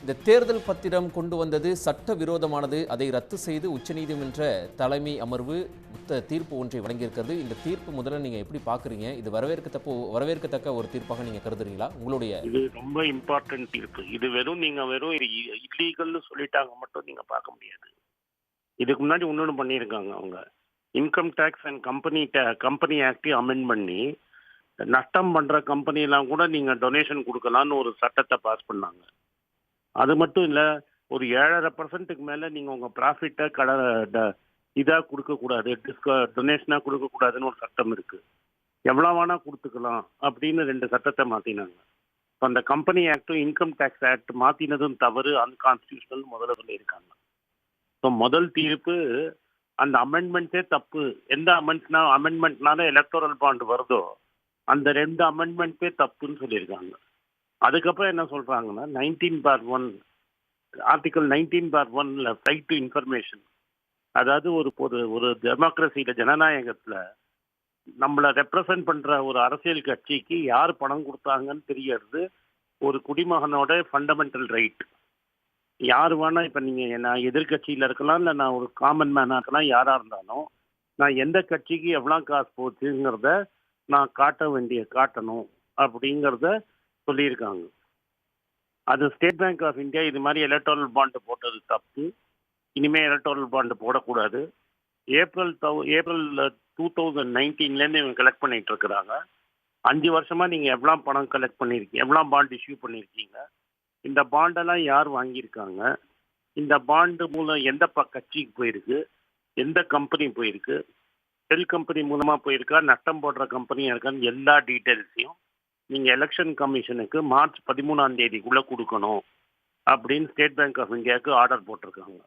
இந்த தேர்தல் பத்திரம் கொண்டு வந்தது சட்டவிரோதமானது, அதை ரத்து செய்து உச்சநீதிமன்ற தலைமை அமர்வு தீர்ப்பு ஒன்றை வழங்கியிருக்கிறது. இந்த தீர்ப்பு முதல்ல நீங்க எப்படி பாக்குறீங்க? இது வரவேற்கத்தக்க ஒரு தீர்ப்பாக நீங்க கருதுறீங்களா? உங்களுடைய இது ரொம்ப இம்பார்ட்டன்ட் தீர்ப்பு. இது வெறும் இல்லீகல்னு சொல்லிட்டாங்க மட்டும் நீங்க பார்க்க முடியாது. இதுக்கு முன்னாடி இன்னொன்று பண்ணியிருக்காங்க. அவங்க இன்கம் டேக்ஸ் அண்ட் கம்பெனி ஆக்டையும் அமெண்ட் பண்ணி நஷ்டம் பண்ற கம்பெனிலாம் கூட நீங்க டொனேஷன் கொடுக்கலாம்னு ஒரு சட்டத்தை பாஸ் பண்ணாங்க. அது மட்டும் இல்ல, ஒரு 7.5% மேல நீங்க உங்க ப்ராஃபிட்டை இதா கொடுக்க கூடாது, டொனேஷனா கொடுக்க கூடாதுன்னு ஒரு சட்டம் இருக்கு. எவ்வளவு வேணா கொடுத்துக்கலாம் அப்படின்னு 2 சட்டத்தை மாத்தினாங்க. அந்த கம்பெனி ஆக்டும் இன்கம் டேக்ஸ் ஆக்ட் மாத்தினதும் தவறு, அன்கான்ஸ்டியூஷனல் முதல்ல சொல்லியிருக்காங்க. ஸோ முதல் தீர்ப்பு அந்த அமெண்ட்மெண்ட்டே தப்பு. எந்த அமெண்ட்மெண்ட்னால எலக்டோரல் பாண்ட் வருதோ அந்த 2 அமெண்ட்மெண்ட்டே தப்புன்னு சொல்லியிருக்காங்க. அதுக்கப்புறம் என்ன சொல்றாங்கன்னா, ஆர்டிகல் 19/1 ரைட் டு இன்ஃபர்மேஷன், அதாவது ஒரு டெமோக்ரஸியில, ஜனநாயகத்துல நம்மளை ரெப்ரசன்ட் பண்ற ஒரு அரசியல் கட்சிக்கு யார் பணம் கொடுத்தாங்கன்னு தெரியறது ஒரு குடிமகனோட ஃபண்டமெண்டல் ரைட். யார் வேணா, இப்ப நீங்க நான் எதிர்கட்சியில இருக்கலாம், இல்லை நான் ஒரு காமன் மேனா இருக்கலாம், யாரா இருந்தாலும் நான் எந்த கட்சிக்கு எவ்வளவு காசு போச்சுங்கிறத நான் காட்டணும் அப்படிங்கிறத சொல்லியிருக்காங்க. அது ஸ்டேட் பேங்க் ஆஃப் இந்தியா இது மாதிரி எலக்டோரல் பாண்டு போட்டது தப்பு. இனிமே எலக்டோரல் பாண்டு போடக்கூடாது. ஏப்ரல் 2019 இவங்க கலெக்ட் பண்ணிட்டு இருக்கிறாங்க. 5 வருஷமா நீங்க எவ்வளவு பணம் கலெக்ட் பண்ணிருக்கீங்க, எவ்வளவு பாண்ட் இஷ்யூ பண்ணிருக்கீங்க, இந்த பாண்டெல்லாம் யார் வாங்கியிருக்காங்க, இந்த பாண்டு மூலம் எந்த கட்சிக்கு போயிருக்கு, எந்த கம்பெனி போயிருக்கு, செல் கம்பெனி மூலமா போயிருக்கா, நட்டம் போடுற கம்பெனியா இருக்கான்னு எல்லா டீட்டெயில்ஸையும் நீங்க எலெக்ஷன் கமிஷனுக்கு மார்ச் 13 கொடுக்கணும் அப்படின்னு ஸ்டேட் பேங்க் ஆஃப் இந்தியாவுக்கு ஆர்டர் போட்டிருக்காங்க.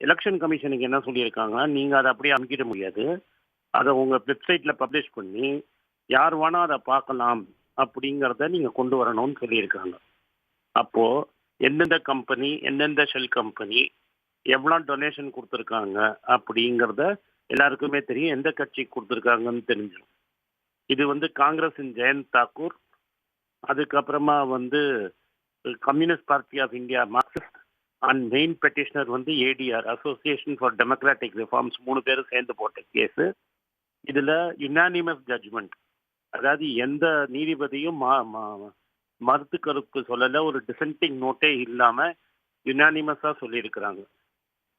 எலெக்ஷன் கமிஷனுக்கு என்ன சொல்லியிருக்காங்க, நீங்க அதை அப்படியே அமைக்கிட முடியாது, அதை உங்க வெப்சைட்ல பப்ளிஷ் பண்ணி யார் வேணா அதை பார்க்கலாம் அப்படிங்கிறத நீங்க கொண்டு வரணும்னு சொல்லியிருக்காங்க. அப்போ எந்தெந்த கம்பெனி, எந்தெந்த ஷெல் கம்பெனி எவ்வளோ டொனேஷன் கொடுத்துருக்காங்க அப்படிங்கிறத எல்லாருக்குமே தெரியும், எந்த கட்சிக்கு கொடுத்துருக்காங்கன்னு தெரிஞ்சிடும். இது காங்கிரஸின் ஜெயந்த் தாக்கூர், அதுக்கப்புறமா communist party of India marxist and main petitioner ADR, association for democratic reforms, 3 பேரும் சேர்ந்து போட்ட கேஸு. இதுல யுனானிமஸ் ஜட்ஜ்மெண்ட், அதாவது எந்த நீதிபதியும் மறுத்து கருத்து சொல்லல, ஒரு டிசென்டிங் நோட்டே இல்லாம யுனானிமஸா சொல்லியிருக்கிறாங்க.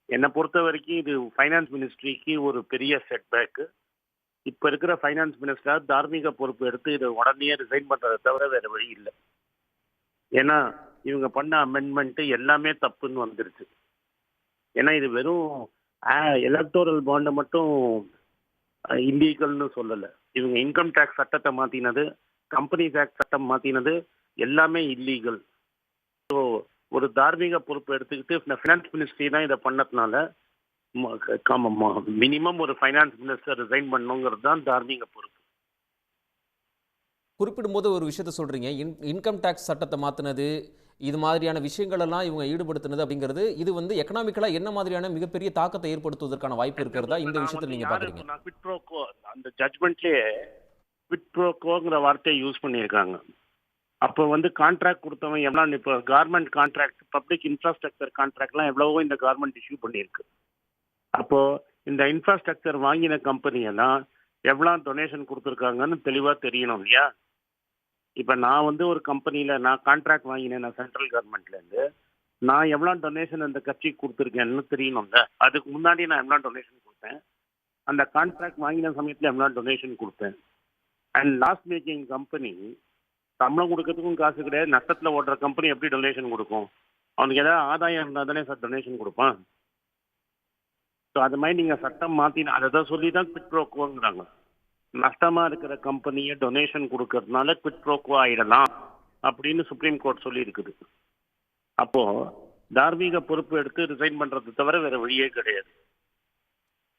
என்னை பொறுத்த வரைக்கும் இது ஃபைனான்ஸ் மினிஸ்ட்ரிக்கு ஒரு பெரிய செட்பேக்கு. இப்ப இருக்கிற ஃபைனான்ஸ் மினிஸ்டர் தார்மீக பொறுப்பு எடுத்து இதை உடனே ரிசைன் பண்றதை தவிர வேற வழி இல்லை. ஏன்னா இவங்க பண்ண அமெண்ட்மெண்ட் எல்லாமே தப்புன்னு வந்துருச்சு. ஏன்னா இது வெறும் எலக்டோரல் பாண்டை மட்டும் இல்லீகல்னு சொல்லல, இவங்க இன்கம் டேக்ஸ் சட்டத்தை மாத்தினது, கம்பெனிஸ் ஆக்ட் சட்டம் மாத்தினது எல்லாமே இல்லீகல். ஸோ ஒரு தார்மீக பொறுப்பு எடுத்துக்கிட்டு ஃபினான்ஸ் மினிஸ்ட்ரி தான் இதை பண்ணதுனால மினிமம் ஒரு ஃபைனான்ஸ் மினிஸ்டர் ரிசைன் பண்ணுங்கிறது தான் தார்மீக பொறுப்பு. குறிப்பிடும்போது ஒரு விஷயத்த சொல்றீங்க, இன்கம் டேக்ஸ் சட்டத்தை மாத்தினது, இது மாதிரியான விஷயங்கள் எல்லாம் இவங்க ஈடுபடுத்தினது அப்படிங்கிறது, இது எக்கனாமிக்கலா என்ன மாதிரியான மிகப்பெரிய தாக்கத்தை ஏற்படுத்துவதற்கான வாய்ப்பு இருக்கிறதா இந்த விஷயத்தை நீங்க பாக்குறீங்க? அந்த ஜட்மெண்ட்லயே குவிட் ப்ரோ கோங்கிற வார்த்தையை யூஸ் பண்ணியிருக்காங்க. அப்போ கான்ட்ராக்ட் கொடுத்தவன் எவ்வளோ, இப்போ கார்மெண்ட் கான்ட்ராக்ட், பப்ளிக் இன்ஃப்ராஸ்ட்ரக்சர் கான்ட்ராக்ட்லாம் எவ்வளவோ இந்த கவர்மெண்ட் இஷ்யூ பண்ணியிருக்கு. அப்போ இந்த இன்ஃப்ராஸ்ட்ரக்சர் வாங்கின கம்பெனி எல்லாம் எவ்வளோ டொனேஷன் கொடுத்துருக்காங்கன்னு தெளிவா தெரியணும் இல்லையா? இப்ப நான் ஒரு கம்பெனியில நான் கான்ட்ராக்ட் வாங்கினேன், நான் சென்ட்ரல் கவர்மெண்ட்ல இருந்து, நான் எவ்வளவு டொனேஷன் அந்த கட்சிக்கு கொடுத்துருக்கேன்னு தெரியணும்ல. அதுக்கு முன்னாடி நான் எவ்வளவு டொனேஷன் கொடுத்தேன், அந்த கான்ட்ராக்ட் வாங்கின சமயத்துல எவ்வளவு டொனேஷன் கொடுத்தேன். அண்ட் லாஸ் மேக்கிங் கம்பெனி சம்பளம் கொடுக்கறதுக்கும் காசு கிடையாது, நஷ்டத்துல ஓடுற கம்பெனி எப்படி டொனேஷன் கொடுக்கும்? அவனுக்கு ஏதாவது ஆதாயம் இருந்தா தானே சார் டொனேஷன் கொடுப்பான். ஸோ அது மாதிரி நீங்க சட்டம் மாத்தின அதை சொல்லி தான் குவிட் ப்ரோ கோங்கிறாங்க. நஷ்டமா இருக்கிற கம்பெனியை டொனேஷன் கொடுக்கறதுனால குவிட் ப்ரோ கோ ஆயிடலாம் அப்படின்னு சுப்ரீம் கோர்ட் சொல்லி இருக்குது. அப்போ தார்மீக பொறுப்பு எடுத்து ரிசைன் பண்றது தவிர வேற வழியே கிடையாது.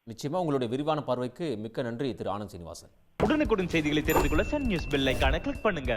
நிச்சயமா உங்களுடைய விரிவான பார்வைக்கு மிக்க நன்றி திரு ஆனந்த் சீனிவாசன். உடனுக்குடன் செய்திகளை தெரிந்து கொள்ள சன் நியூஸ் பெல் ஐகானை கிளிக் பண்ணுங்க.